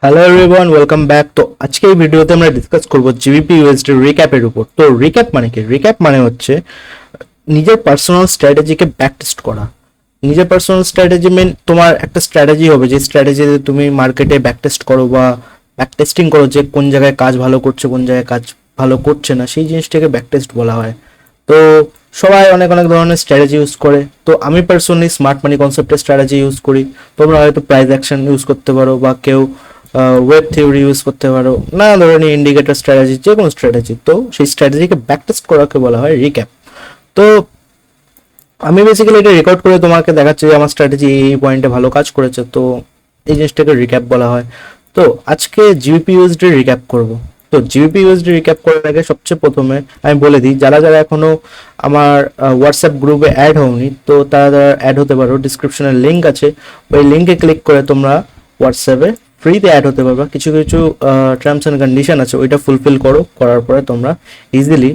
Hello everyone, welcome back. তো আজকে এই ভিডিওতে আমরা ডিসকাস করব জিবিপি ইউএসডি রিক্যাপের উপর। তো রিক্যাপ মানে কি? রিক্যাপ মানে হচ্ছে নিজের পার্সোনাল স্ট্র্যাটেজিকে ব্যাক টেস্ট করা। নিজের পার্সোনাল স্ট্র্যাটেজি মেন তোমার একটা স্ট্র্যাটেজি হবে, যে স্ট্র্যাটেজিতে তুমি মার্কেটে ব্যাক টেস্ট করো বা ব্যাক টেস্টিং করো, যে কোন জায়গায় কাজ ভালো করছে, কোন জায়গায় কাজ ভালো করছে না, সেই জিনিসটাকে ব্যাক টেস্ট বলা হয়। তো সবাই অনেক অনেক ধরনের স্ট্র্যাটেজি ইউজ করে। তো আমি পার্সোনালি স্মার্ট মানি কনসেপ্টের স্ট্র্যাটেজি ইউজ করি। তোমরা হয়তো প্রাইস অ্যাকশন ইউজ করতে পারো, বা কেউ ওয়েব থিওরি ইউজ করতে পারো, নানা ধরনের ইন্ডিকেটর স্ট্র্যাটেজি, যে কোনো স্ট্র্যাটেজি। তো সেই স্ট্র্যাটেজিকে ব্যাকটেস্ট করাকে বলা হয় রিক্যাপ। তো আমি বেসিক্যালি এটা রেকর্ড করে তোমাকে দেখাচ্ছি যে আমার স্ট্র্যাটেজি এই পয়েন্টে ভালো কাজ করেছে। তো এই জিনিসটাকে রিক্যাপ বলা হয়। তো আজকে জিবিপি ইউএসডি রিক্যাপ করব। তো জিবিপি ইউএসডি রিক্যাপ করার আগে সবচেয়ে প্রথমে আমি বলে দিই, যারা যারা এখনো আমার হোয়াটসঅ্যাপ গ্রুপে অ্যাড হওনি, তো তারা অ্যাড হতে পারো। ডিসক্রিপশনের লিঙ্ক আছে, ওই লিঙ্কে ক্লিক করে তোমরা হোয়াটসঅ্যাপে ফ্রিতে অ্যাড হতে পারবা। কিছু কিছু টার্মস অ্যান্ড কন্ডিশন আছে, ওইটা ফুলফিল করো, করার পরে তোমরা ইজিলি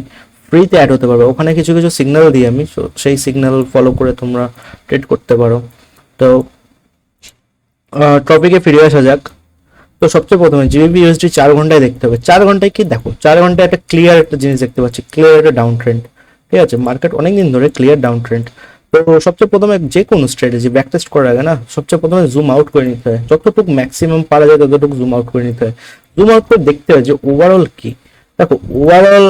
ফ্রিতে অ্যাড হতে পারবে। ওখানে কিছু কিছু সিগন্যাল দিই আমি, সেই সিগন্যাল ফলো করে তোমরা ট্রেড করতে পারো। তো টপিকে ফিরে আসা যাক। তো সবচেয়ে প্রথমে জিবিপি ইউএসডি 4 ঘন্টায় দেখতে হবে। 4 ঘন্টায় কি দেখো, 4 ঘন্টায় একটা ক্লিয়ার একটা জিনিস দেখতে পাচ্ছি, ক্লিয়ার একটা ডাউন ট্রেন্ড। ঠিক আছে, মার্কেট অনেকদিন ধরে ক্লিয়ার ডাউন ট্রেন্ড। তো সবচেয়ে প্রথমে যে কোনো স্ট্র্যাটেজি ব্যাক টেস্ট করার আগে না, সবচেয়ে প্রথমে জুম আউট করে নিতে হয়। যতটুকু ম্যাক্সিমাম পারা যায় ততটুকু জুম আউট করে নিতে হয়। জুম আউট করে দেখতে হয় যে ওভারঅল কি। দেখো ওভারঅল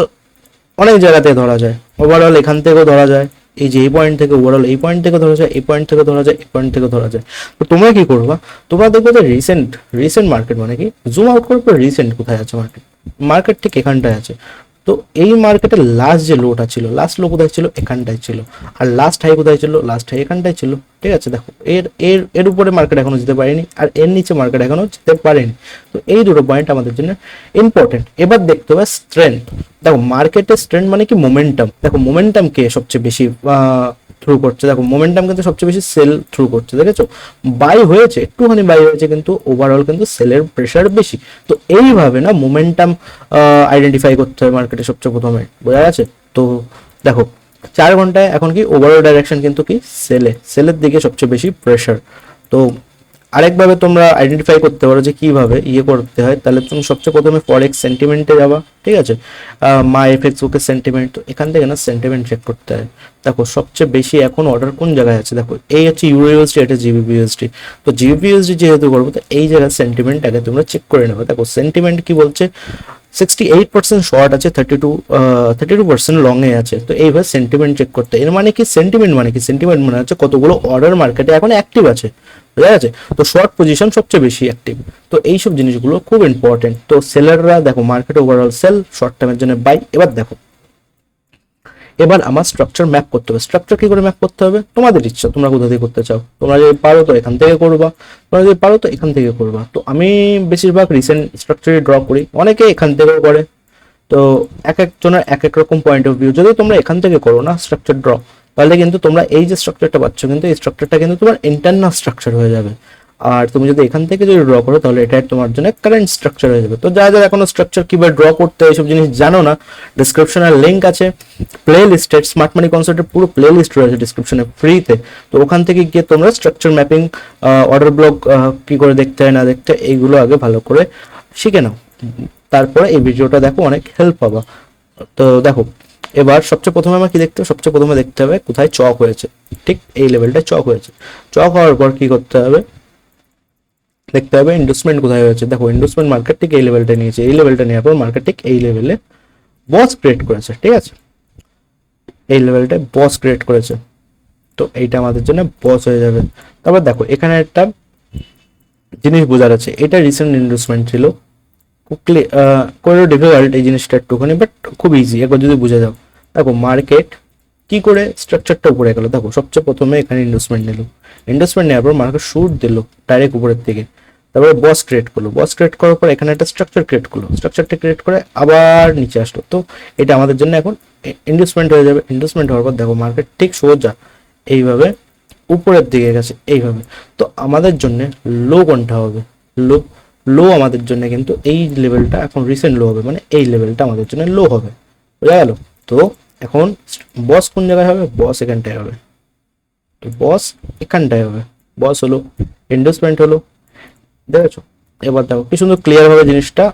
অনেক জায়গাতে ধরা যায়। ওভারঅল এখান থেকেও ধরা যায়, এই যে এই পয়েন্ট থেকে ওভারঅল এই পয়েন্ট থেকে ধরা যায়, এই পয়েন্ট থেকে ধরা যায়, এই পয়েন্ট থেকে ধরা যায়। তো তোমরা কি করবা, তোমরা দেখবে যে রিসেন্ট রিসেন্ট মার্কেট মানে কি, জুম আউট করার পর রিসেন্ট কোথায় আছে মার্কেট। মার্কেট ঠিক এখানটায় আছে। তো এই মার্কেটের লাস্ট যে লোটা ছিল, লাস্ট লো কোথায় ছিল, এখানটায় ছিল। আর লাস্ট হাই কোথায় ছিল, লাস্ট হাই এখানটায় ছিল। ঠিক আছে, দেখো এর এর এর উপরে মার্কেট এখনো যেতে পারেনি, আর এর নিচে মার্কেট এখনো যেতে পারেনি। তো এই দুটো পয়েন্ট আমাদের জন্য ইম্পর্টেন্ট। এবার দেখতে হবে স্ট্রেংথ। দেখো মার্কেটের স্ট্রেংথ মানে কি, মোমেন্টাম। দেখো মোমেন্টাম কে সবচেয়ে বেশি থ্রু করছে। দেখো মোমেন্টাম কিন্তু সবচেয়ে বেশি সেল থ্রু করছে। দেখেছো, বাই হয়েছে, একটুখানি বাই হয়েছে, কিন্তু ওভারঅল কিন্তু সেলের প্রেশার বেশি। তো এইভাবে না মোমেন্টাম আইডেন্টিফাই করতে হবে মার্কেটে সবচেয়ে প্রথমে, বোঝা গেছে? তো দেখো 4 ঘন্টায় এখন কি ওভারঅল ডাইরেকশন কিন্তু কি, সেলের দিকে সবচেয়ে বেশি প্রেশার। তো আরেকভাবে তোমরা আইডেন্টিফাই করতে পারো যে কিভাবে ইয়ে করতে হয়। তাহলে তুমি সবচেয়ে প্রথমে ফরেক্স সেন্টিমেন্টে যাবা। ঠিক আছে, মা এফএক্স বুকের সেন্টিমেন্ট, তো এখান থেকে না সেন্টিমেন্ট চেক করতে হয়। দেখো সবচেয়ে বেশি এখন অর্ডার কোন জায়গায় আছে, দেখো এই হচ্ছে ইউরো ইউএসডি, এটা জিবিপি ইউএসডি। তো জিবিপি ইউএসডি যেহেতু করবো, তো এই জায়গায় সেন্টিমেন্ট আগে তোমরা চেক করে নেবে। দেখো সেন্টিমেন্ট কি বলছে, 68% শর্ট আছে, 32% লং এ আছে। তো এইভাবে সেন্টিমেন্ট চেক করতে। এর মানে কি, সেন্টিমেন্ট মানে কি, সেন্টিমেন্ট মানে হচ্ছে কতগুলো অর্ডার মার্কেটে এখন অ্যাক্টিভ আছে, বুঝা গেছে? তো শর্ট পজিশন সবচেয়ে বেশি অ্যাক্টিভ। তো এইসব জিনিসগুলো খুব ইম্পর্টেন্ট। তো সেলাররা দেখো মার্কেটে ওভারঅল সেল, শর্ট টাইমের জন্য বাই। এবার দেখো, এবার আমার স্ট্রাকচার ম্যাপ করতে হবে। স্ট্রাকচার কি করে ম্যাপ করতে হবে, তোমাদের ইচ্ছা, তোমরা কোথা থেকে করতে চাও। তোমরা যদি পারো তো এখান থেকে করবা, তোমরা যদি পারো তো এখান থেকে করবা। তো আমি বেশিরভাগ রিসেন্ট স্ট্রাকচারে ড্র করি, অনেকে এখান থেকেও করে। তো এক একজনের এক এক রকম পয়েন্ট অফ ভিউ। যদি তোমরা এখান থেকে করো না স্ট্রাকচার ড্র, তাহলে কিন্তু তোমরা এই যে স্ট্রাকচারটা পাচ্ছ, কিন্তু এই স্ট্রাকচারটা কিন্তু তোমার ইন্টারনাল স্ট্রাকচার হয়ে যাবে। আর তুমি যদি এখান থেকে যদি ড্র করো, তাহলে এটা তোমার জন্য কারেন্ট স্ট্রাকচার হয়ে যাবে। তো যারা যারা এখনো স্ট্রাকচার কিভাবে ড্র করতে হয় এইসব জিনিস জানো না, ডিসক্রিপশনের লিঙ্ক আছে, প্লে লিস্টেড স্মার্ট মানি কনসেপ্টের পুরো প্লে লিস্ট রয়েছে ডিসক্রিপশনে ফ্রিতে। তো ওখান থেকে গিয়ে তোমরা স্ট্রাকচার ম্যাপিং, অর্ডার ব্লক কি করে দেখতে হয় না দেখতে, এইগুলো আগে ভালো করে শিখে নাও। তারপরে এই ভিডিওটা দেখো, অনেক হেল্প পাবা। তো দেখো এবার সবচেয়ে প্রথমে আমার কি দেখতে হবে, সবচেয়ে প্রথমে দেখতে হবে কোথায় চক হয়েছে। ঠিক এই লেভেলটা চক হয়েছে। চক হওয়ার পর কি করতে হবে, দেখতে হবে ইন্ডোসমেন্ট কোথায় হয়েছে। দেখো ইন্ডোসমেন্ট মার্কেট ঠিক এই লেভেলটা নিয়েছে, এই লেভেলটা নেওয়ার পর মার্কেট ঠিক এই লেভেলে বস ক্রিয়েট করেছে। ঠিক আছে, এই লেভেলটায় বস ক্রিয়েট করেছে। তো এইটা আমাদের জন্য বস হয়ে যাবে। তারপর দেখো এখানে একটা জিনিস বোঝার আছে, এটা রিসেন্ট ইনভেস্টমেন্ট ছিল। করে ডিফিকাল্ট এই জিনিসটা একটুখানি, বাট খুব ইজি একবার যদি বুঝে যাও। দেখো মার্কেট কি করে স্ট্রাকচারটা উপরে গেল। দেখো সবচেয়ে প্রথমে এখানে ইনভেস্টমেন্ট নিল, ইনভেস্টমেন্ট নেওয়ার পর মার্কেট শুট দিল ডাইরেক্ট উপরের দিকে। তারপরে বস ক্রিয়েট করলো, বস ক্রিয়েট করার পর এখানে একটা স্ট্রাকচার ক্রিয়েট করলো, স্ট্রাকচারটা ক্রিয়েট করে আবার নিচে আসলো। তো এটা আমাদের জন্য এখন ইনভেস্টমেন্ট হয়ে যাবে। ইনভেস্টমেন্ট হওয়ার পর দেখো মার্কেট ঠিক সোজা এইভাবে উপরের দিকে গেছে এইভাবে। তো আমাদের জন্য লো কোনটা হবে, লো লো আমাদের জন্য কিন্তু এই লেভেলটা এখন রিসেন্ট লো হবে, মানে এই লেভেলটা আমাদের জন্য লো হবে, বোঝা গেল? তো এখন বস কোন জায়গায় হবে, বস এখানটায় হবে। তো বস এখানটায় হবে, বস হলো, ইনভেস্টমেন্ট হলো, দেখেছো? এবার দেখো কি সুন্দর ক্লিয়ার ভাবে জিনিসটা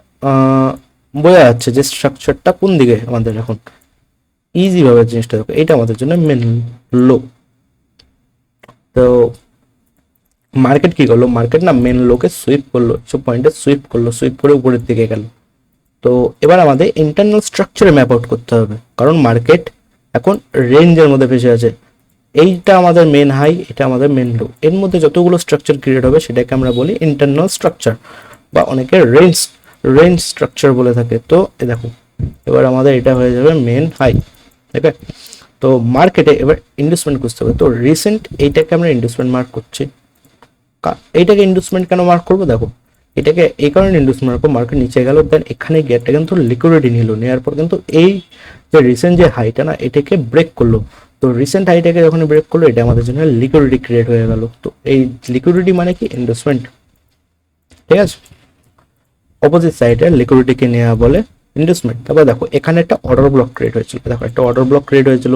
বোঝা যাচ্ছে যে স্ট্রাকচারটা কোন দিকে আমাদের এখন ইজি ভাবে জিনিসটা দেখো, এটা আমাদের জন্য মেন লো। তো মার্কেট কি করলো, মার্কেট না মেন লোকে সুইপ করলো, সব পয়েন্টে সুইপ করলো, সুইপ করে উপরের দিকে গেল। তো এবার আমাদের ইন্টারনাল স্ট্রাকচারে ম্যাপ আউট করতে হবে, কারণ মার্কেট এখন রেঞ্জের মধ্যে ফেসে আছে। এইটা আমাদের মেন হাই, এটা আমাদের মেন লো, এর মধ্যে যতগুলো স্ট্রাকচার ক্রিয়েট হবে সেটাকে আমরা বলি ইন্টারনাল স্ট্রাকচার বা অনেকে রেঞ্জ রেঞ্জ স্ট্রাকচার বলে থাকে। তো এ দেখো এবার আমাদের এটা হয়ে যাবে মেন হাই, ঠিক আছে। তো মার্কেটে এবার ইনভেস্টমেন্ট খুঁজতে হবে। তো রিসেন্ট এইটাকে আমরা ইনভেস্টমেন্ট মার্ক করছি। এইটাকে ইনভেস্টমেন্ট কেন মার্ক করবো, দেখো এটাকে এই কারণে ইনভেস্টমেন্ট মার্ক করবো, মার্কেট নিচে গেল, দেন এখানে গিয়ে কিন্তু লিকুইডিটি নিল, নেওয়ার পর কিন্তু এই যে রিসেন্ট যে হাইটা না এটাকে ব্রেক করলো। তো রিসেন্ট হাইটাকে যখন ব্রেক করলো এটা আমাদের জন্য লিকুইডিটি ক্রিয়েট হয়ে গেল। তো এই লিকুইডিটি মানে কি, ইনভেস্টমেন্ট, ঠিক আছে। অপোজিট সাইডে লিকুইডিটিকে নেওয়া বলে ইনভেস্টমেন্ট। তারপর দেখো এখানে একটা অর্ডার ব্লক ক্রিয়েট হয়েছিল, দেখো একটা অর্ডার ব্লক ক্রিয়েট হয়েছিল,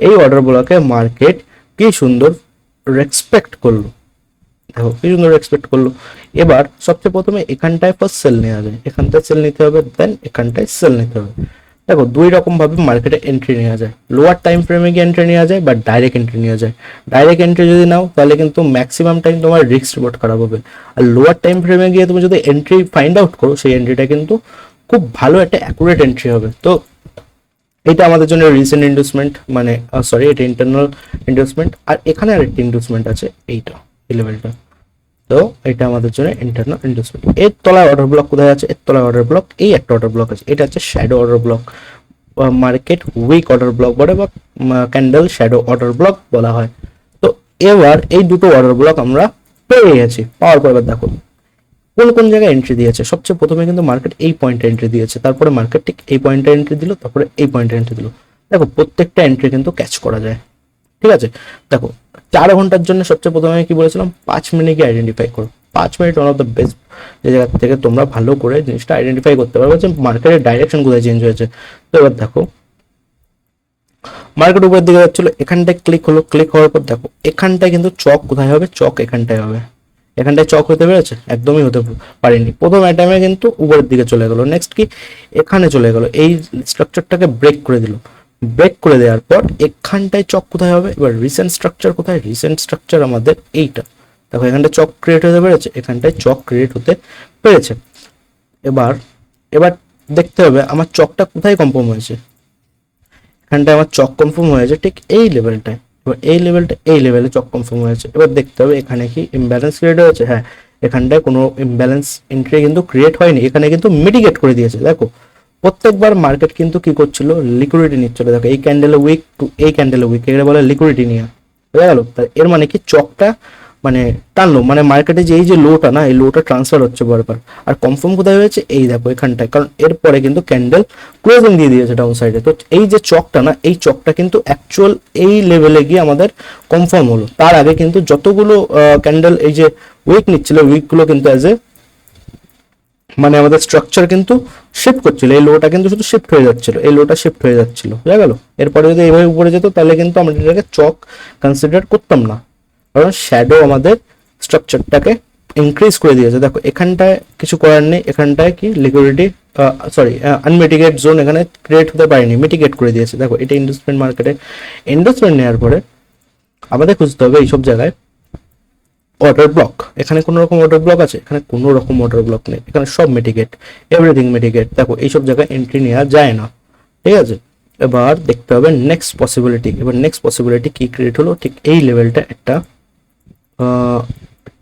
এই অর্ডার ব্লকে মার্কেট কি সুন্দর রেসপেক্ট করলো, দেখো কি সুন্দর এক্সপেক্ট করলো। এবার সবচেয়ে প্রথমে এখানটায় ফার্স্ট সেল নেওয়া যায়, এখানটায় সেল নিতে হবে, দেন এখানটায় সেল নিতে হবে। দেখো দুই রকম ভাবে মার্কেটে এন্ট্রি নেওয়া যায়, লোয়ার টাইম ফ্রেমে গিয়ে এন্ট্রি নেওয়া যায় বা ডাইরেক্ট এন্ট্রি নেওয়া যায়। ডাইরেক্ট এন্ট্রি যদি নাও তাহলে কিন্তু ম্যাক্সিমাম টাইম তোমার রিস্ক রিপোর্ট খারাপ হবে, আর লোয়ার টাইম ফ্রেমে গিয়ে তুমি যদি এন্ট্রি ফাইন্ড আউট করো সেই এন্ট্রিটা কিন্তু খুব ভালো একটা অ্যাকুরেট এন্ট্রি হবে। তো এটা আমাদের জন্য রিসেন্ট ইনভেস্টমেন্ট, মানে সরি এটা ইন্টারনাল ইনভেস্টমেন্ট। আর এখানে আরেকটি ইনভেস্টমেন্ট আছে, এইটা এই লেভেলটা। তো এটা আমাদের জন্য ইন্টারনাল ইনভেস্টমেন্ট। এর তলায় অর্ডার ব্লক কোথায় আছে, এর তলায় অর্ডার ব্লক, এই একটা অর্ডার ব্লক আছে, এটা হচ্ছে shadow order block, market weak order block বলে বা ক্যান্ডেল শ্যাডো অর্ডার ব্লক বলা হয়। তো এবার এই দুটো অর্ডার ব্লক আমরা পেয়ে গেছি, পাওয়ার পর এবার দেখো কোন কোন জায়গায় এন্ট্রি দিয়েছে। সবচেয়ে প্রথমে কিন্তু মার্কেট এই পয়েন্টে এন্ট্রি দিয়েছে, তারপরে মার্কেট ঠিক এই পয়েন্টে এন্ট্রি দিল, তারপরে এই পয়েন্টে এন্ট্রি দিল। দেখো প্রত্যেকটা এন্ট্রি কিন্তু ক্যাচ করা যায়, ঠিক আছে। দেখো 4 ঘন্টার জন্য সবচেয়ে প্রথমে কি বলেছিলাম, 5 মিনিটকে আইডেন্টিফাই করো। 5 minute one of the best, যে জায়গা থেকে তোমরা ভালো করে জিনিসটা আইডেন্টিফাই করতে পারবে যে মার্কেটের ডাইরেকশন কোথায় চেঞ্জ হয়েছে। তো এবার দেখো মার্কেট উপরের দিকে যাচ্ছিল, এখানটায় ক্লিক হলো, ক্লিক হওয়ার পর দেখো এখানটায় কিন্তু চক কোথায় হবে, চক এখানটায় হবে। এখানটায় চক হতে পেরেছে, একদমই হতে পারেনি। প্রথম অ্যাটাইমে কিন্তু উপরের দিকে চলে গেল, নেক্সট কি এখানে চলে গেল, এই স্ট্রাকচারটাকে ব্রেক করে দিল। ব্রেক করে দেওয়ার পর এখানটায় চক কোথায় হবে, এবার রিসেন্ট স্ট্রাকচার কোথায়, রিসেন্ট স্ট্রাকচার আমাদের এইটা। দেখো এখানটায় চক ক্রিয়েট হতে পেরেছে, এখানটায় চক ক্রিয়েট হতে পেরেছে। এবার এবার দেখতে হবে আমার চকটা কোথায় কনফার্ম হয়েছে, এখানটায় আমার চক কনফার্ম হয়েছে ঠিক এই লেভেলটায়। এবার এই লেভেলটা এই লেভেলে চক কনফার্ম হয়েছে। এবার দেখতে হবে এখানে কি ইমব্যালেন্স ক্রিয়েট হয়েছে, হ্যাঁ এখানটায় কোনো ইমব্যালেন্স এন্ট্রি কিন্তু ক্রিয়েট হয়নি, এখানে কিন্তু মিটিগেট করে দিয়েছে। দেখো প্রত্যেকবার মার্কেট কিন্তু কি করছিল, লিকুইডিটি নিচ্ছিল। দেখো এই ক্যান্ডেলে উইক টু এই ক্যান্ডেলে উইক, এটা বলে লিকুইডিটি নিয়ে, বুঝা গেল। এর মানে কি চকটা মানে টানলো, মানে মার্কেটে যে এই যে লোটা না, এই লোটা ট্রান্সফার হচ্ছে বারবার। আর কনফার্ম কোথায় হয়েছে, এই দেখো এখানটায়, কারণ এরপরে কিন্তু ক্যান্ডেল ক্লোজিং দিয়ে দিয়েছে ডাউন সাইডে। তো এই যে চকটা না, এই চকটা কিন্তু অ্যাকচুয়াল এই লেভেলে গিয়ে আমাদের কনফার্ম হলো। তার আগে কিন্তু যতগুলো ক্যান্ডেল এই যে উইক নিচ্ছিল, উইকগুলো কিন্তু অ্যাজ এ মানে আমাদের স্ট্রাকচার কিন্তু শিফট করছিল, এই লোটা কিন্তু শুধু শিফট হয়ে যাচ্ছিল, এই লোটা শিফট হয়ে যাচ্ছিল, বুঝা গেল। এরপরে যদি এইভাবে উপরে যেত তাহলে কিন্তু আমরা এটাকে চক কনসিডার করতাম না, কারণ শ্যাডো আমাদের স্ট্রাকচারটাকে ইনক্রিজ করে দিয়েছে। দেখো এখানটায় কিছু করার নেই, এখানটায় কি লিকুইডিটি সরি আনমিটিগেট জোন এখানে ক্রিয়েট হতে পারেনি, মিটিগেট করে দিয়েছে। দেখো এটা ইনভেস্টমেন্ট মার্কেটে ইনভেস্টমেন্ট নেওয়ার পরে আমাদের খুঁজতে হবে এইসব জায়গায় অর্ডার ব্লক। এখানে কোনো রকম অর্ডার ব্লক আছে, এখানে কোনো রকম অর্ডার ব্লক নেই, এখানে সব মিটিগেট, এভরিথিং মিটিগেট। দেখো এইসব জায়গায় এন্ট্রি নেওয়া যায় না, ঠিক আছে। এবার দেখতে হবে নেক্সট পসিবিলিটি। এবার নেক্সট পসিবিলিটি কি ক্রিয়েট হলো, ঠিক এই লেভেলটা একটা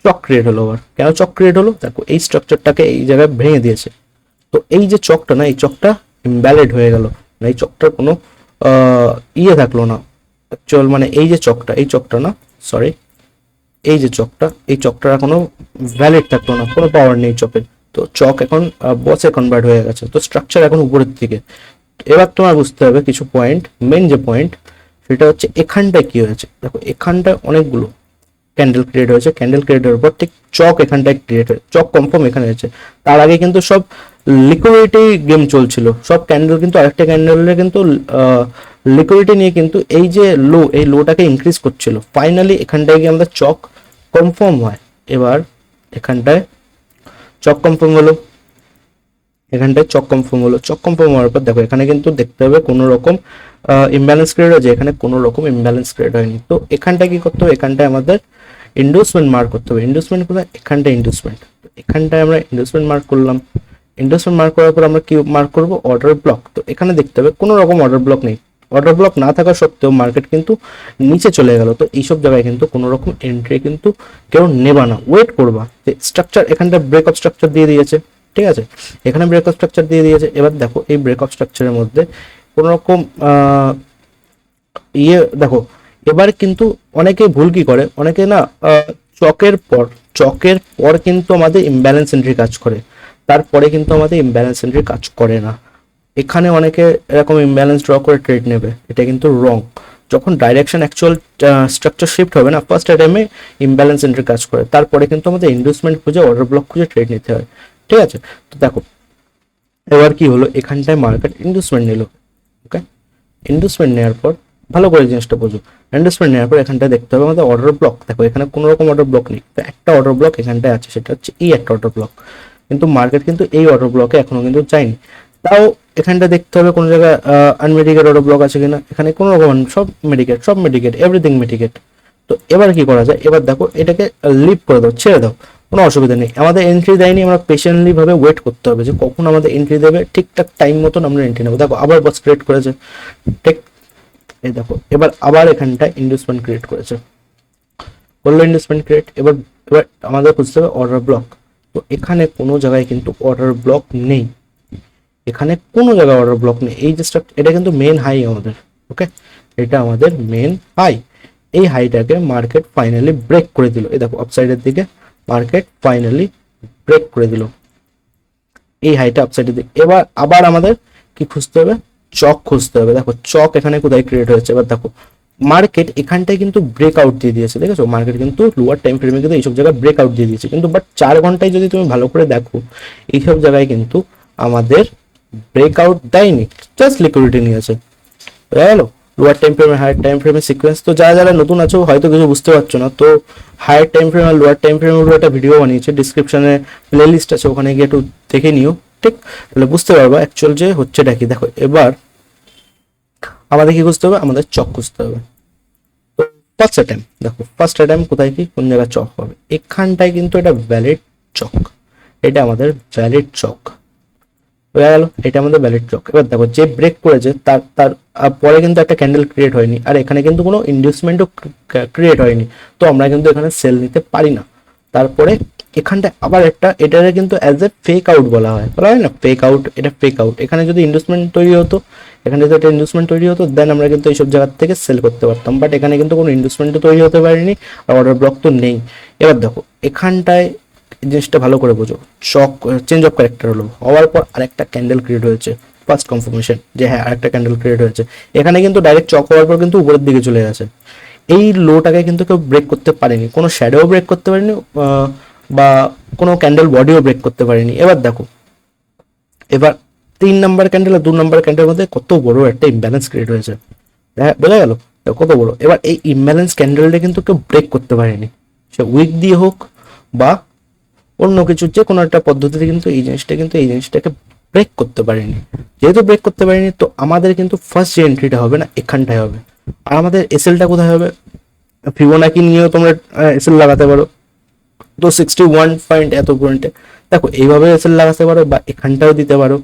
চক ক্রিয়েট হলো। আবার কেন চক ক্রিয়েট হলো, দেখো এই স্ট্রাকচারটাকে এই জায়গায় ভেঙে দিয়েছে। তো এই যে চকটা না, এই চকটা ইমভ্যালিড হয়ে গেল, মানে এই চকটার কোনো ইয়ে থাকলো না অ্যাকচুয়াল, মানে এই যে চকটা, এই চকটা না সরি এই যে চকটা, এই চকটার কোনো ভ্যালিড থাকলো না, কোনো পাওয়ার নেই চকের। তো চক এখন বসে কনভার্ট হয়ে গেছে, তো স্ট্রাকচার এখন উপরের দিকে। এবার তোমার বুঝতে হবে কিছু পয়েন্ট, মেন যে পয়েন্ট সেটা হচ্ছে এখানটায় কি হয়েছে। দেখো এখানটায় অনেকগুলো ক্যান্ডেল ক্রিয়েট হয়েছে, ক্যান্ডেল ক্রিয়েট হওয়ার পর ঠিক চক এখানটায় ক্রিয়েট হয়েছে, চক কনফার্ম এখানে হয়েছে। তার আগে কিন্তু সব লিকুইডিটি গেম চলছিল, সব ক্যান্ডেল কিন্তু আরেকটা ক্যান্ডেলের কিন্তু লিকুইডিটি নিয়ে কিন্তু এই যে লো, এই লোটাকে ইনক্রিজ করছিল। ফাইনালি এখানটায় গিয়ে আমাদের চক কনফার্ম হয়। এবার এখানটায় চক কনফার্ম হলো, এখানটায় চক কনফার্ম হলো। চক কনফার্ম হওয়ার পর দেখো এখানে কিন্তু দেখতে হবে কোনো রকম ইমব্যালেন্স ক্রিয়েট হয়েছে, এখানে কোনো রকম ইমব্যালেন্স ক্রিয়েট হয়নি। তো এখানটায় কি করতে হবে, এখানটায় আমাদের ইন্ডোসমেন্ট মার্ক করতে হবে। ইন্ডোসমেন্ট কোথায়, এখানটায় ইন্ডোসমেন্ট। তো এখানটায় আমরা ইন্ডোসমেন্ট মার্ক করলাম। ইন্ডোসমেন্ট মার্ক করার পর আমরা কি মার্ক করব, অর্ডার ব্লক। তো এখানে দেখতে হবে কোনো রকম অর্ডার ব্লক নেই। অর্ডার ব্লক না থাকা সত্ত্বেও মার্কেট কিন্তু নিচে চলে গেল। তো এইসব জায়গায় কিন্তু কোনো রকম এন্ট্রি কিন্তু কেউ নেবা না, ওয়েট করবা। স্ট্রাকচার এখানটা ব্রেক অফ স্ট্রাকচার দিয়ে দিয়েছে, ঠিক আছে, এখানে ব্রেক অফ স্ট্রাকচার দিয়ে দিয়েছে। এবার দেখো এই ব্রেক অফ স্ট্রাকচারের মধ্যে কোনো রকম দেখো এবার কিন্তু অনেকে ভুল কি করে, অনেকে না চকের পর কিন্তু আমাদের ইমব্যালেন্স এন্ট্রি কাজ করে, তারপরে কিন্তু আমাদের ইমব্যালেন্স এন্ট্রি কাজ করে না। এখানে অনেকে এরকম ইমব্যালেন্স ড্র করে ট্রেড নেবে, এটা কিন্তু রং। যখন ডাইরেকশন অ্যাকচুয়াল স্ট্রাকচার শিফট হবে না, ফার্স্ট টাইমে ইমব্যালেন্স এন্ট্রি কাজ করে, তারপরে কিন্তু আমাদের ইন্ডুসমেন্ট খুঁজে অর্ডার ব্লক খুঁজে ট্রেড নিতে হয়, ঠিক আছে। তো দেখো এবার কি হলো, এখানটায় মার্কেট ইন্ডুসমেন্ট নিল, ওকে। ইন্ডুসমেন্ট নেওয়ার পর ভালো করে জিনিসটা বোঝো, ইন্ডুসমেন্ট নেওয়ার পর এখানটায় দেখতে হবে আমাদের অর্ডার ব্লক। দেখো এখানে কোনো রকম অর্ডার ব্লক নেই, তো একটা অর্ডার ব্লক এখানটায় আছে, সেটা হচ্ছে এই একটা অর্ডার ব্লক। কিন্তু মার্কেট কিন্তু এই অর্ডার ব্লকে এখনো কিন্তু যায়নি। তাও এখানটা দেখতে হবে কোনো জায়গায় আনমেডিকেট অর্ডার ব্লক আছে কিনা, এখানে কোনো রকম সব মেডিকেট এভরিথিং মেডিকেট। তো এবার কি করা যায়, এবার দেখো এটাকে লিভ করে দাও, ছেড়ে দাও, কোনো অসুবিধা নেই। আমাদের এন্ট্রি দেয়নি, আমরা পেশেন্টলি ভাবে ওয়েট করতে হবে যে কখন আমাদের এন্ট্রি দেবে, ঠিকঠাক টাইম মতন আমরা এন্ট্রি নেবো। দেখো আবার বস ক্রিয়েট করেছে, ঠিক এই দেখো এবার আবার এখানটা ইন্ডুসমেন্ট ক্রিয়েট করেছে, বললো ইন্ডুসমেন্ট ক্রিয়েট। এবার এবার আমাদের খুঁজতে হবে অর্ডার ব্লক। তো এখানে কোনো জায়গায় কিন্তু অর্ডার ব্লক নেই, এখানে কোনো জায়গায় অর্ডার ব্লক নেই। এই যে এটা কিন্তু মেন হাই আমাদের, ওকে, এটা আমাদের মেন হাই। এই হাইটাকে মার্কেট ফাইনালি ব্রেক করে দিল। এই দেখো আপসাইডের দিকে মার্কেট ফাইনালি ব্রেক করে দিল এই হাইটা আপসাইডের দিকে। এবার আবার আমাদের কি খুঁজতে হবে, চক খুঁজতে হবে। দেখো চক এখানে কোথায় ক্রিয়েট হয়েছে, এবার দেখো মার্কেট এখানটায় কিন্তু ব্রেক আউট দিয়ে দিয়েছে, দেখেছো, মার্কেট কিন্তু লোয়ার টাইম ফ্রেমে কিন্তু এইসব জায়গায় ব্রেক আউট দিয়ে দিয়েছে। কিন্তু বাট 4 ঘন্টায় যদি তুমি ভালো করে দেখো, এইসব জায়গায় কিন্তু আমাদের ব্রেকআউট দেয়নি, জাস্ট লিকুইডিটি নিয়েছে, বুঝা গেল। লোয়ার টাইম ফ্রেমে হায়ার টাইম ফ্রেমে সিকোয়েন্স। তো যারা যারা নতুন আছো হয়তো কিছু বুঝতে পারছো না, তো হায়ার টাইম ফ্রেম আর লোয়ার টাইম ফ্রেমের উপর একটা ভিডিও বানিয়েছে, ডিসক্রিপশনে প্লে লিস্ট আছে, ওখানে গিয়ে একটু দেখে নিও, ঠিক, তাহলে বুঝতে পারবা অ্যাকচুয়াল যে হচ্ছেটা কি। দেখো এবার আমাদের কি খুঁজতে হবে, আমাদের চক খুঁজতে হবে। তো ফার্স্ট টাইম দেখো, ফার্স্ট টাইম কোথায় কি কোন জায়গায় চক হবে, এখানটায় কিন্তু এটা ভ্যালিড চক, এটা আমাদের ভ্যালিড চক হয়ে গেল, এটা আমাদের ভ্যালিড চক। এবার দেখো যে ব্রেক করেছে তার তার পরে কিন্তু একটা ক্যান্ডেল ক্রিয়েট হয়নি, আর এখানে কিন্তু কোনো ইনডিউসমেন্টও ক্রিয়েট হয়নি, তো আমরা কিন্তু এখানে সেল নিতে পারি না। তারপরে এখানটা আবার একটা, এটাকে কিন্তু অ্যাজ এ ফেক আউট বলা হয় না, ফেক আউট, এটা ফেক আউট। এখানে যদি ইনডিউসমেন্ট তৈরি হতো, এখানে যদি একটা ইনডিউসমেন্ট তৈরি হতো, দেন আমরা কিন্তু এইসব জায়গার থেকে সেল করতে পারতাম, বাট এখানে কিন্তু কোনো ইনডিউসমেন্টও তৈরি হতে পারেনি, আর অর্ডার ব্লক তো নেই। এবার দেখো এখানটায় জিনিসটা ভালো করে বোঝো, চক চেঞ্জ অফ ক্যারেক্টার হলো, হওয়ার পর আরেকটা ক্যান্ডেল ক্রিয়েট হয়েছে, ফার্স্ট কনফার্মেশন যে হ্যাঁ আরেকটা ক্যান্ডেল ক্রিয়েট হয়েছে। এখানে কিন্তু ডাইরেক্ট চক হওয়ার পর কিন্তু উপরের দিকে চলে গেছে। এই লোটাকে কিন্তু কেউ ব্রেক করতে পারেনি, কোনো শ্যাডোও ব্রেক করতে পারেনি, বা কোনো ক্যান্ডেল বডিও ব্রেক করতে পারেনি। এবার দেখো এবার 3 নাম্বার ক্যান্ডেল আর 2 নাম্বার ক্যান্ডেলের মধ্যে কত বড় একটা ইমব্যালেন্স ক্রিয়েট হয়েছে, বোঝা গেল কত বড়। এবার এই ইমব্যালেন্স ক্যান্ডেলটা কিন্তু কেউ ব্রেক করতে পারেনি, সে উইক দিয়ে হোক বা অন্য কিছু যে কোনো একটা পদ্ধতিতে কিন্তু এই জিনিসটাকে ব্রেক করতে পারেনি। যেহেতু ব্রেক করতে পারেনি, তো আমাদের কিন্তু ফার্স্ট যে এন্ট্রিটা হবে না, এখানটায় হবে। আর আমাদের এসএলটা কোথায় হবে, ফিবোনাকি নিয়েও তোমরা এসএল লাগাতে পারো, তো 61 পয়েন্ট এত পয়েন্টে দেখো এইভাবে এসএল লাগাতে পারো, বা এখানটাও দিতে পারো।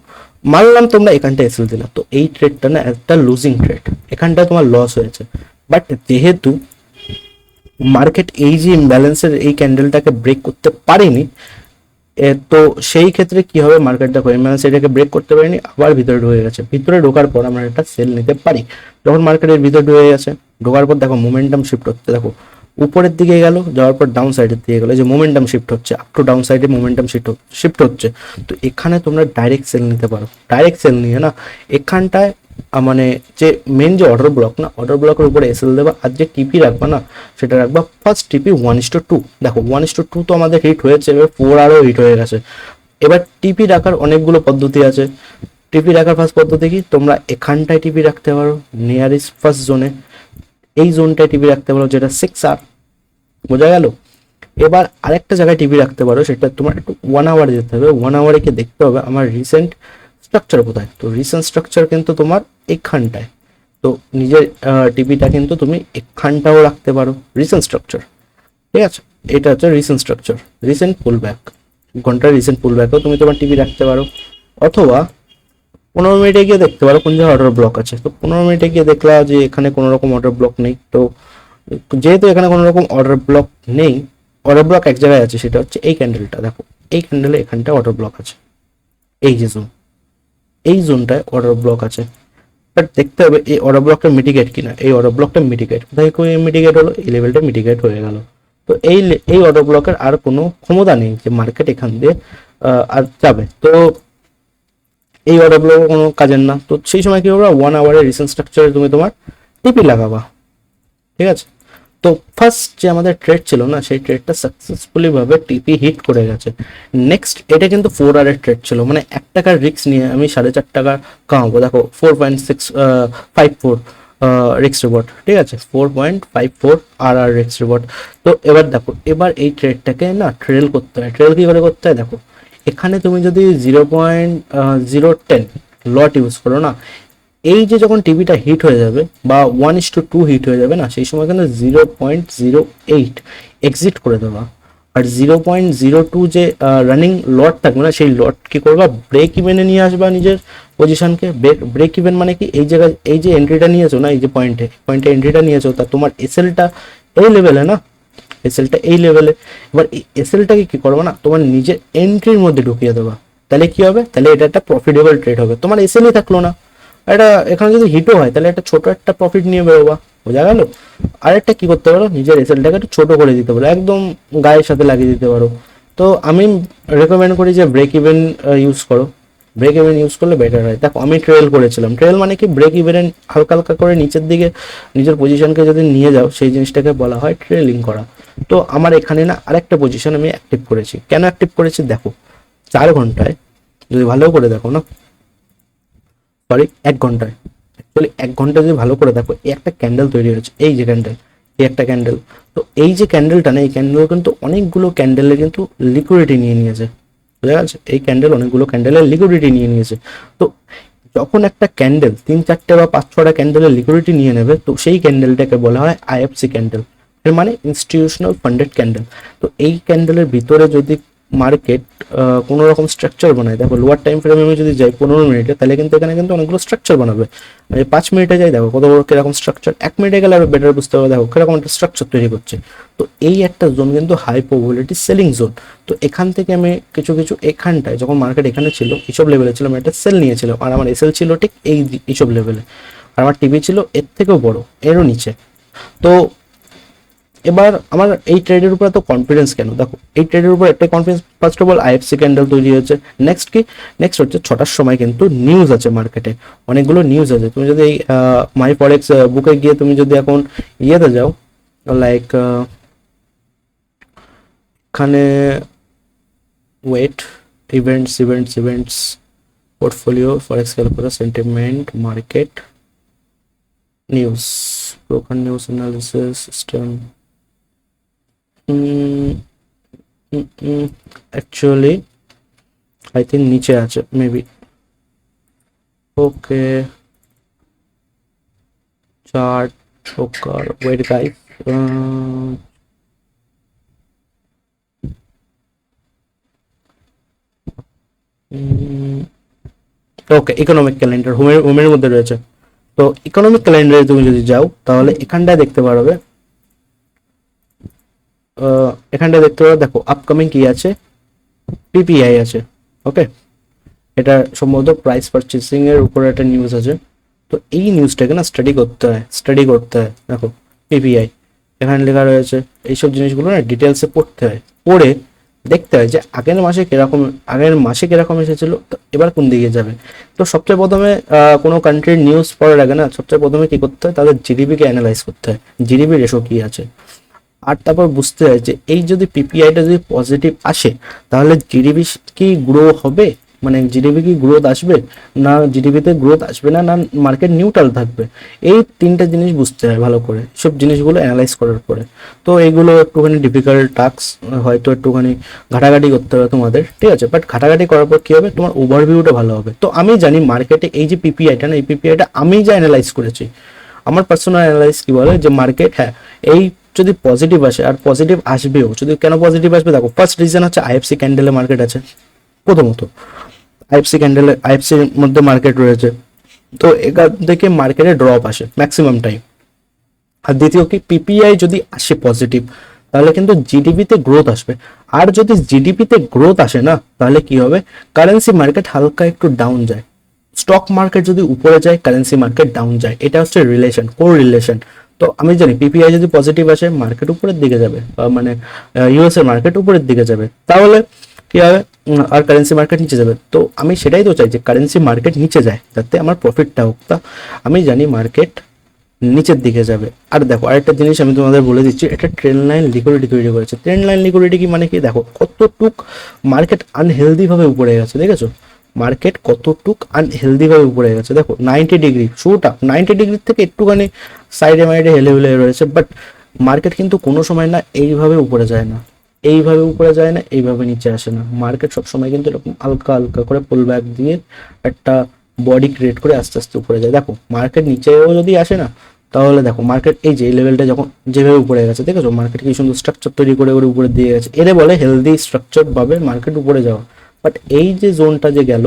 মানলাম তোমরা এখানটা এসএল দিলা, তো এই ট্রেডটা না একটা লুজিং ট্রেড, এখানটা তোমার লস হয়েছে। বাট যেহেতু মার্কেট এই যে ইমব্যালেন্সের এই ক্যান্ডেলটাকে ব্রেক করতে পারেনি, তো সেই ক্ষেত্রে কি হবে, মার্কেট দেখো ইমব্যালেন্স এটাকে ব্রেক করতে পারেনি, আবার ভিতরে ঢুকে গেছে। ভিতরে ঢোকার পর আমরা একটা সেল নিতে পারি। যখন মার্কেটের ভিতরে ঢুকে গেছে, ঢোকার পর দেখো মোমেন্টাম শিফট হচ্ছে, দেখো উপরের দিকে গেল, যাওয়ার পর ডাউন সাইডের দিকে গেলো, যে মোমেন্টাম শিফট হচ্ছে, আপ টু ডাউন সাইডে মোমেন্টাম শিফট হচ্ছে। তো এখানে তোমরা ডাইরেক্ট সেল নিতে পারো। ডাইরেক্ট সেল নিয়ে না এখানটায় মানে যে মেন যে অর্ডার ব্লক না, অর্ডার ব্লকের উপরে এসএল দেবা, আর যে টিপি রাখবা না, সেটা রাখবা ফার্স্ট টিপি 1:2। দেখো 1:2 তো আমাদের হিট হয়েছে, এবার 4 আরও হিট হয়ে গেছে। এবার টিপি রাখার অনেকগুলো পদ্ধতি আছে। টিপি রাখার ফার্স্ট পদ্ধতি কি, তোমরা এখানটায় টিপি রাখতে পারো নিয়ারেস্ট ফার্স্ট জোনে, এই জোনটায় টিপি রাখতে পারো যেটা 6R, বোঝা গেল। এবার আরেকটা জায়গায় টিভি রাখতে পারো, সেটা তোমার একটু 1 আওয়ারে যেতে হবে। 1 আওয়ারে গিয়ে দেখতে হবে আমার রিসেন্ট স্ট্রাকচার কোথায়। তো রিসেন্ট স্ট্রাকচার কিন্তু তোমার এইখানটায়। তো নিজের টিভিটা কিন্তু তুমি এখানটাও রাখতে পারো রিসেন্ট স্ট্রাকচার, ঠিক আছে। এটা হচ্ছে রিসেন্ট স্ট্রাকচার, রিসেন্ট পুল ব্যাক, ঘন্টার রিসেন্ট পুল ব্যাকও তুমি তোমার টিভি রাখতে পারো। অথবা 15 মিনিটে গিয়ে দেখতে পারো কোন জায়গায় অর্ডার ব্লক আছে। তো 15 মিনিটে গিয়ে দেখলা যে এখানে কোনো রকম অর্ডার ব্লক নেই। তো যেহেতু এখানে কোনো রকম অর্ডার ব্লক নেই, অর্ডার ব্লক এক জায়গায় আছে, সেটা হচ্ছে এই ক্যান্ডেলটা। দেখো এই ক্যান্ডেলে এখানটা অর্ডার ব্লক আছে, এই যে জোন, এই জোনটায় অর্ডার ব্লক আছে। বাট দেখতে হবে এই অর্ডার ব্লকটা মিটিগেট কিনা। এই অর্ডার ব্লকটা মিটিগেট, কোথায় মিটিগেট হলো, এই লেভেলটা মিটিগেট হয়ে গেল। তো এই অর্ডার ব্লকের আর কোনো ক্ষমতা নেই যে মার্কেট এখান দিয়ে আর যাবে। তো এই অর্ডার ব্লক কোনো কাজের না। তো সেই সময় কি হবে, 1 আওয়ারের রিসেন্ট স্ট্রাকচারে তুমি তোমার টিপি লাগাবা, ঠিক আছে। তো ফার্স্ট যে আমাদের ট্রেড ছিল না, সেই ট্রেডটা সাকসেসফুলি ভাবে টিপি হিট করে গেছে। নেক্সট এটা কিন্তু 4 আওয়ারের ট্রেড ছিল, মানে 1 টাকার রিস্ক নিয়ে আমি 4.5 টাকা কামাবো। দেখো 4.654 রিক্স রিওয়ার্ড, ঠিক আছে, 4.54 রিক্স রিওয়ার্ড। তো এবার দেখো, এবার এই ট্রেডটাকে না ট্রেল করতে হয়। ট্রেল কি করে করতে হয় দেখো, এখানে তুমি যদি 0.010 লট ইউজ করো না, এই যে যখন টিভিটা হিট হয়ে যাবে বা 1:2 হিট হয়ে যাবে না, সেই সময় কিন্তু 0.08 এক্সিট করে দেওয়া। আর 0.02 যে রানিং লট থাকবে না, সেই লট কি করবা, ব্রেক ইভেনে নিয়ে আসবা নিজের পজিশনকে। ব্রেক ইভেন মানে কি, এই জায়গায় এই যে এন্ট্রিটা নিয়েছো না, এই যে পয়েন্টে এন্ট্রিটা নিয়েছো, তা তোমার এসএলটা এই লেভেলে না, এসএলটা এই লেভেলে। এবার এই এসএলটাকে কি করবো না, তোমার নিজের এন্ট্রির মধ্যে ঢুকিয়ে দেবা। তাহলে কি হবে, তাহলে এটা একটা প্রফিটেবল ট্রেড হবে। তোমার এসএলই থাকলো না, এটা এখানে যদি হিটও হয় তাহলে একটা ছোট একটা প্রফিট নিয়ে বেরোবা, বোঝা গেল। আর একটা কি করতে পারো, নিজের এসএলটাকে একটু ছোট করে দিতে পারো, একদম গায়ের সাথে লাগিয়ে দিতে পারো। তো আমি রেকমেন্ড করি যে ব্রেক ইভেন ইউজ করো। ব্রেক ইভেন ইউজ করলে বেটার হয়। দেখো আমি ট্রেল করেছিলাম। ট্রেল মানে কি, ব্রেক ইভেন হালকা হালকা করে নিচের দিকে নিজের পজিশনকে যদি নিয়ে যাও, সেই জিনিসটাকে বলা হয় ট্রেলিং করা। তো আমার এখানে না আরেকটা পজিশন আমি অ্যাক্টিভ করেছি। কেন অ্যাক্টিভ করেছি দেখো, 4 ঘন্টায় যদি ভালো করে দেখো না, সরি 1 ঘন্টায়, অ্যাকচুয়ালি 1 ঘন্টা যদি ভালো করে দেখো, এই একটা ক্যান্ডেল তৈরি হয়েছে, এই যে ক্যান্ডেল, এই একটা ক্যান্ডেল। তো এই যে ক্যান্ডেলটা না, এই ক্যান্ডেল কিন্তু অনেকগুলো ক্যান্ডেলের কিন্তু লিকুইডিটি নিয়ে নিয়েছে, বুঝা গেছে। এই ক্যান্ডেল অনেকগুলো ক্যান্ডেলের লিকুইডিটি নিয়ে নিয়েছে। তো যখন একটা ক্যান্ডেল 3-4টে বা 5-6টা ক্যান্ডেলের লিকুইডিটি নিয়ে নেবে, তো সেই ক্যান্ডেলটাকে বলা হয় আইএফসি ক্যান্ডেল, এর মানে ইনস্টিটিউশনাল ফান্ডেড ক্যান্ডেল। তো এই ক্যান্ডেলের ভিতরে যদি মার্কেট কোনো রকম স্ট্রাকচার বানায়, দেখো লোয়ার টাইম ফ্রেমে আমি যদি যাই 15 মিনিটে, তাহলে কিন্তু এখানে কিন্তু অনেকগুলো স্ট্রাকচার বানাবে। আমি 5 মিনিটে যাই, দেখো কত বড় কিরকম স্ট্রাকচার। 1 মিনিটে গেলে আরো বেটার বুঝতে হবে, দেখো কিরকম একটা স্ট্রাকচার তৈরি করছে। তো এই একটা জোন কিন্তু হাই প্রবাবিলিটি সেলিং জোন। তো এখান থেকে আমি কিছু এখানটায়, যখন মার্কেট এখানে ছিল এইসব লেভেলে ছিল, আমি একটা সেল নিয়েছিলাম। আর আমার এসএল ছিল ঠিক এইসব লেভেলে, আর আমার টিভি ছিল এর থেকেও বড়, এরও নিচে। তো এবার আমার এই ট্রেডের উপর এত কনফিডেন্স কেন, দেখো এই ট্রেডের উপর একটা confidence, first of all IFC candle তৈরি হয়েছে। নেক্সট কি, নেক্সট হচ্ছে 6টার সময় কিন্তু নিউজ আছে মার্কেটে, অনেকগুলো নিউজ আছে। তুমি যদি এই মাই ফরেক্স বুকে গিয়ে তুমি যদি এখন ইয়েতে যাও, লাইক এখানে wait, events portfolio, forex calculator, sentiment, market news, broker news analysis system. Actually I think নিচে আছে maybe. Okay, chart broker, wait guys, okay, economic calendar হোমের মধ্যে রয়েছে। তো ইকোনমিক ক্যালেন্ডারে তুমি যদি যাও, তাহলে এখানটায় দেখতে পারবে, এখানটায় দেখতে পারবে, দেখো আপকামিং কি আছে, পিপিআই আছে। ওকে, এটা সম্ভবত প্রাইস পারচেসিং এর উপরে একটা নিউজ আছে। তো এই নিউজটাকে না স্টাডি করতে হয়। দেখো পিপিআই এখানে লেখা রয়েছে, এইসব জিনিসগুলো না ডিটেলসে পড়তে হয়। পড়ে দেখতে হয় যে আগের মাসে কিরকম এসেছিল, তো এবার কোন দিকে যাবে। তো সবচেয়ে প্রথমে কোনো কান্ট্রির নিউজ পড়ার আগে না, সবচেয়ে প্রথমে কি করতে হয়, তাদের জিডিপিকে অ্যানালাইজ করতে হয়, জিডিপি রেশো কি আছে। আর তারপর বুঝতে হয় যে এই যদি পিপিআইটা যদি পজিটিভ আসে, তাহলে জিডিপি কি গ্রো হবে মানে জিডিপি কি গ্রোথ আসবে, না জিডিপিতে গ্রোথ আসবে না, না মার্কেট নিউট্রাল থাকবে, এই তিনটা জিনিস বুঝতে হয় ভালো করে, সব জিনিসগুলো অ্যানালাইজ করার পরে। তো এইগুলো একটুখানি ডিফিকাল্ট টাস্ক, হয়তো একটুখানি ঘাটাঘাটি করতে হবে তোমাদের, ঠিক আছে, বাট ঘাটাঘাটি করার পর কি হবে, তোমার ওভারভিউটা ভালো হবে। তো আমি জানি মার্কেটে এই যে পিপিআইটা না, এই পিপিআইটা আমি যা অ্যানালাইজ করেছি, আমার পার্সোনাল অ্যানালাইজ কি বলে যে মার্কেট, হ্যাঁ এই যদি পজিটিভ আসে, আর পজিটিভ আসবেও, যদি কেন পজিটিভ আসবে দেখো, ফার্স্ট রিজন হচ্ছে আইএফসি ক্যান্ডেলে মার্কেট আছে, প্রথমত আইএফসি ক্যান্ডেলে আইএফসির মধ্যে মার্কেট রয়েছে, তো এখান থেকে মার্কেটে ড্রপ আসে ম্যাক্সিমাম টাইম। আর দ্বিতীয় কি, পিপিআই যদি আসে পজিটিভ, তাহলে কিন্তু জিডিপিতে গ্রোথ আসবে। আর যদি জিডিপিতে গ্রোথ আসে না, তাহলে কি হবে, কারেন্সি মার্কেট হালকা একটু ডাউন যায়, স্টক মার্কেট যদি উপরে যায় কারেন্সি মার্কেট ডাউন যায়, এটা হচ্ছে রিলেশন, কোর রিলেশন। তো আমি জানি পিপিআই যদি পজিটিভ আসে মার্কেট উপরের দিকে যাবে, মানে ইউএস এর মার্কেট উপরের দিকে যাবে, তাহলে কি হবে, আর কারেন্সি মার্কেট নিচে যাবে। তো আমি সেটাই তো চাই যে কারেন্সি মার্কেট নিচে যায়, যাতে আমার প্রফিটটা হোক। তা আমি জানি মার্কেট নিচের দিকে যাবে। আর দেখো আরেকটা জিনিস আমি তোমাদের বলে দিচ্ছি, এটা ট্রেন্ড লাইন লিকুইডিটি তৈরি করেছে। ট্রেন্ড লাইন লিকুইডিটি কি মানে কি, দেখো কতটুক মার্কেট আনহেলদি ভাবে উপরে গেছে, দেখেছো মার্কেট কতটুক আনহেলদি ভাবে উপরে গেছে, দেখো 90 ডিগ্রি শুটা, 90 ডিগ্রি থেকে একটুখানি সাইডে মাইডে হেলে হেলে রয়েছে, বাট মার্কেট কিন্তু কোনো সময় না এইভাবে উপরে যায় না, এইভাবে উপরে যায় না, এইভাবে নিচে আসে না, মার্কেট সবসময় কিন্তু এরকম হালকা হালকা করে পুল ব্যাক দিয়ে একটা বডি ক্রিয়েট করে আস্তে আস্তে উপরে যায়। দেখো মার্কেট নিচেও যদি আসে না, তাহলে দেখো মার্কেট এই যে লেভেলটা যখন যেভাবে উপরে গেছে, দেখেছো মার্কেট কি সুন্দর স্ট্রাকচার তৈরি করে করে উপরে দিয়ে গেছে, এরে বলে হেলদি স্ট্রাকচার ভাবে মার্কেট উপরে যাওয়া। বাট এই যে জোনটা যে গেল,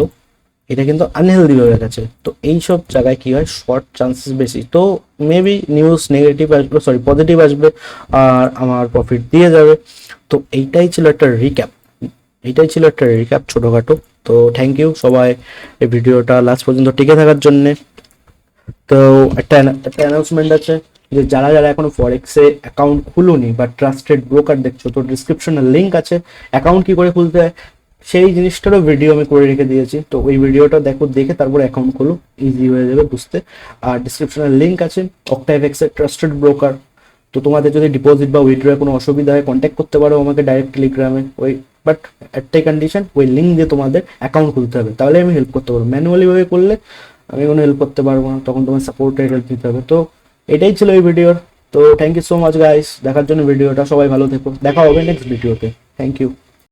এটা কিন্তু আনহেলদি ভাবে গেছে। তো এই সব জায়গায় কি হয়, শর্ট চান্সেস বেশি। তো মেবি নিউজ নেগেটিভ আসবে, সরি পজিটিভ আসবে, আর আমার প্রফিট দিয়ে যাবে। তো এইটাই ছিল একটা রিক্যাপ, এইটাই ছিল একটা রিক্যাপ ছোটখাটো। তো থ্যাংক ইউ সবাই এই ভিডিওটা লাস্ট পর্যন্ত টিকে থাকার জন্যে। তো একটা একটা অ্যানাউন্সমেন্ট আছে, যে যারা যারা এখনো ফরেক্সে অ্যাকাউন্ট খুলুনি বা ট্রাস্টেড ব্রোকার দেখছো, তো ডিসক্রিপশনে লিঙ্ক আছে, অ্যাকাউন্ট কি করে খুলতে হয় সেই জিনিসটারও ভিডিও আমি করে রেখে দিয়েছি। তো ওই ভিডিওটা দেখো, দেখে তারপর অ্যাকাউন্ট খোলো, ইজি হয়ে যাবে বুঝতে। আর ডিসক্রিপশনে লিঙ্ক আছে অক্টাইভেক্সের ট্রাস্টেড ব্রোকার। তো তোমাদের যদি ডিপোজিট বা উইথড্রয়ে কোনো অসুবিধা হয় কন্ট্যাক্ট করতে পারো আমাকে ডাইরেক্ট টেলিগ্রামে, ওই বাট একটাই কন্ডিশন, ওই লিঙ্ক দিয়ে তোমাদের অ্যাকাউন্ট খুলতে হবে, তাহলে আমি হেল্প করতে পারবো। ম্যানুয়ালি ভাবে করলে আমি কোনো হেল্প করতে পারবো না, তখন তোমার সাপোর্টের হেল্প দিতে হবে। তো এটাই ছিল এই ভিডিওর। তো thank you so much guys দেখার জন্য ভিডিওটা, সবাই ভালো থেকো, দেখা হবে নেক্সট ভিডিওতে, থ্যাংক ইউ।